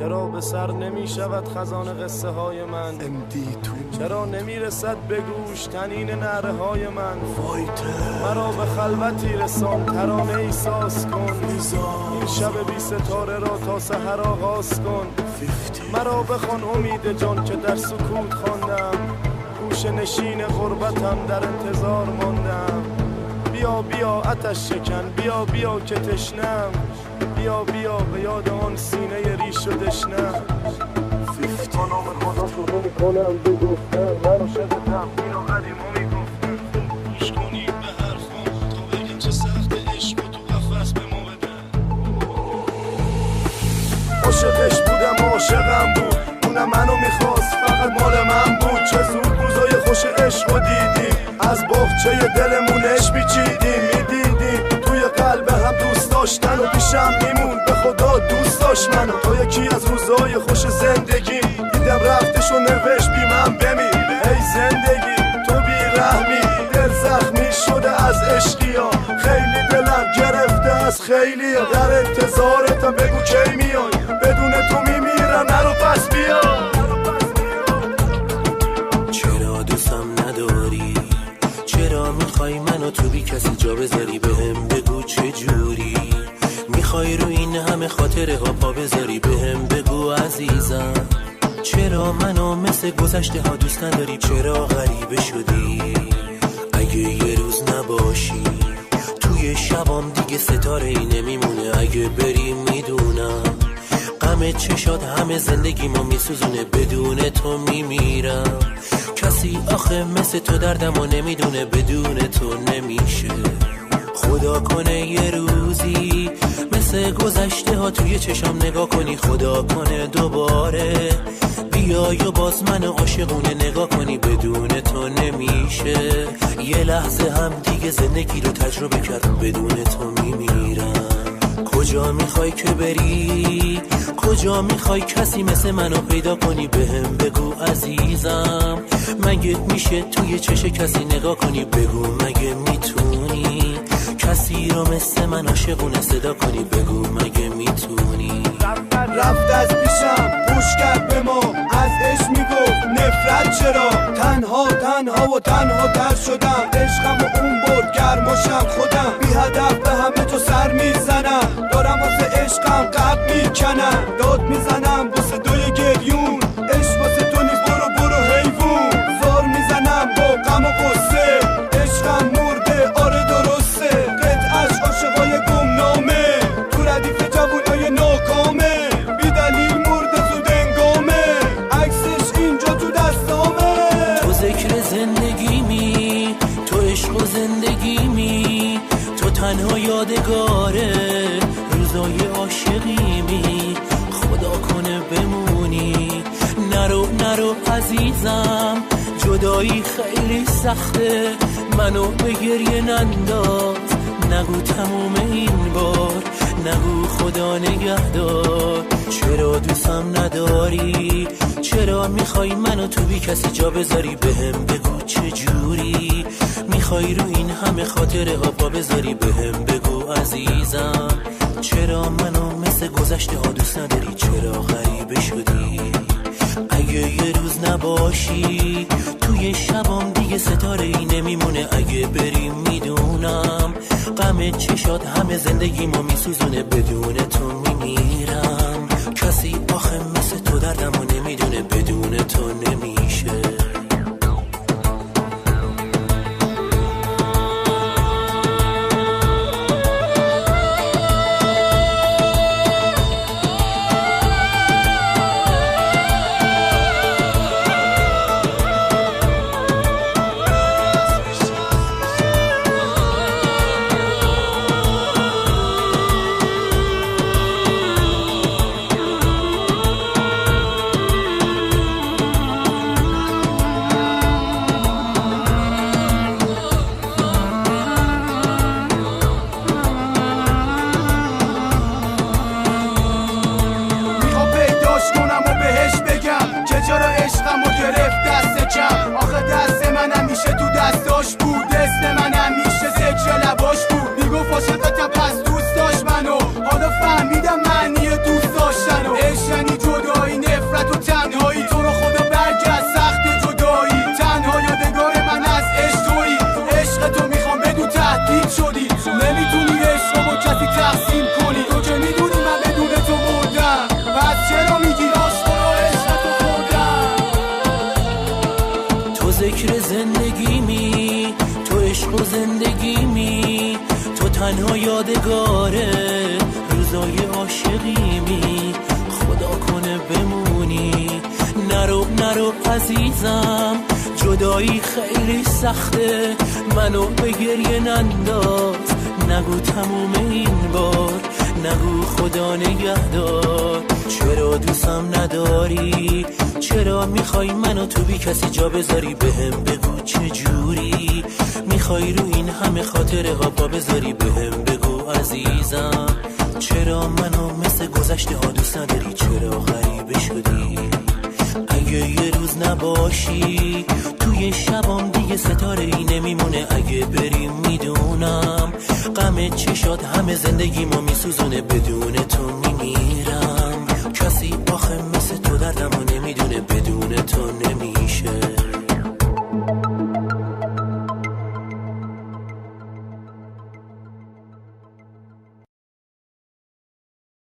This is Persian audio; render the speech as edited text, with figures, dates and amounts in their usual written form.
چرا به سر نمی شود خزان قصه های من؟ چرا نمی رسد به گوش تنین نعره های من؟ مرا به خلوتی رسان، ترانه ایساس کن، این شب بی ستاره را تا سحر آغاز کن. مرا بخوان امید جان که در سکوت خواندم، گوش نشین غربتم در انتظار ماندم. بیا بیا آتش شکن، بیا بیا که تشنم، بیا بیا به یاد آن سینه ریش و دشنم. با نام خدا شروع میکنم به گفتن، من شدتم بیا قدیمو میگفتم. گوش کنید به حرفم تا بگم چه سخت عشق و تو قفس به ما بدن. عاشقش بودم عاشقم بود، اونم منو میخواست فقط مال من بود. چه زود روزای خوش عشق و دیدیم، از باغچه دلمونش میچیدیم، میدیدیم توی قلب هم دوست داشتن و پیشم میمون به خدا دوست داشت منو. تا یکی از روزای خوش زندگی دیدم رفتش و نوشت بی من بمیر. ای زندگی تو بی رحمی، دل زخمی شده از عشقیا، خیلی دلم گرفته از خیلی. در انتظارتم بگو کی میای، بدون تو میمیرم نرو پس بیا. چرا دوستم نداری؟ چرا میخوای منو تو بی کسی جا بذاری؟ بهم بگو چه جوری میخوای رو این همه خاطره ها پا بذاری؟ بهم بگو عزیزم چرا منو مثل گذشته ها دوست نداری؟ چرا غریبه شدی اگه یه روز نباشی؟ توی شبام دیگه ستاره ای نمیمونه، اگه بری میدونم غم چشات همه زندگی ما میسوزونه، بدون تو میمیرم. کسی آخه مثل تو دردمو نمیدونه، بدون تو نمیشه. خدا کنه یه روزی مثل گذشته ها توی چشم نگاه کنی، خدا کنه دوباره بیای و باز من عاشقونه نگاه کنی، بدون تو نمیشه. یه لحظه هم دیگه زندگی رو تجربه کردم، بدون تو میمیرم. کجا میخوای که بری؟ کجا میخوای کسی مثل منو پیدا کنی؟ بهم بگو عزیزم مگه میشه توی چش کسی نگاه کنی؟ بگو مگه میتونی کسی رو مثل من عاشقونه صدا کنی؟ بگو مگه میتونی؟ رفت از پیشم پوش کرد به ما، از عشق میگفت نفرت چرا؟ تنها تنها و تنها تر شدم، عشقم و اون برد گرماشم خودم. بی هدف به همه تو سر میزنم، دارم واسه عشقم قلب میکنم، داد میزنم واسه دوی گریون، عشق واسه تو نیست برو برو حیوون. زار میزنم با غم و غصه، عشقم مرده آره درسته، قطعش عاشقای گمنامه، تو ردیف جوونای ناکامه، بی دلیل مرده زود انگامه، عکسش اینجا تو دستامه. تو ذکر زندگیمی، تو عشق و زندگیمی، تو تنها یادگاره روزای عاشقیمی. خدا کنه بمونی، نرو نرو عزیزم، جدایی خیلی سخته، منو به گریه ننداز، نگو تموم این بار، نگو خدا نگهدار. چرا دوستم نداری؟ چرا میخوای منو تو بی کسی جا بذاری؟ بهم بگو چه جوری میخوای رو این همه خاطره ها پا بذاری؟ بهم بگو عزیزم چرا منو مثل گذشته ها دوست نداری؟ چرا غریبه شدی اگه یه روز نباشی؟ توی شبام دیگه ستاره ای نمیمونه، اگه بریم میدونم غم چشات همه زندگی ما میسوزونه، بدون تو میمیرم. کسی آخه مثل تو دردمو نمیدونه، بدون تو نمیشه. آخه دست من همیشه تو دستاش بود، اسم من همیشه ذکر لباش بود، میگفت عاشقتم پس دوست داشت منو، حالا فهمیدم معنی دوست داشتنو. عشق یعنی تو زندگیمی، تو تنها یادگاره روزای عاشقیمی. خدا کنه بمونی، نرو عزیزم، جدایی خیلی سخته، منو به گریه ننداز، نگو تموم این بار، نگو خدا نگهدار. چرا دوستم نداری؟ چرا میخوای منو تو بی کسی جا بذاری؟ بهم بگو چجوری میخوای رو این همه خاطره ها پا بذاری؟ بهم بگو عزیزم، چرا منو مثل گذشته ها دوست نداری؟ چرا غریبه شدی؟ اگه یه روز نباشی توی شبام دیگه ستاره ای نمیمونه. اگه بریم میدونم غم چشات همه زندگیمو میسوزونه. بدون تو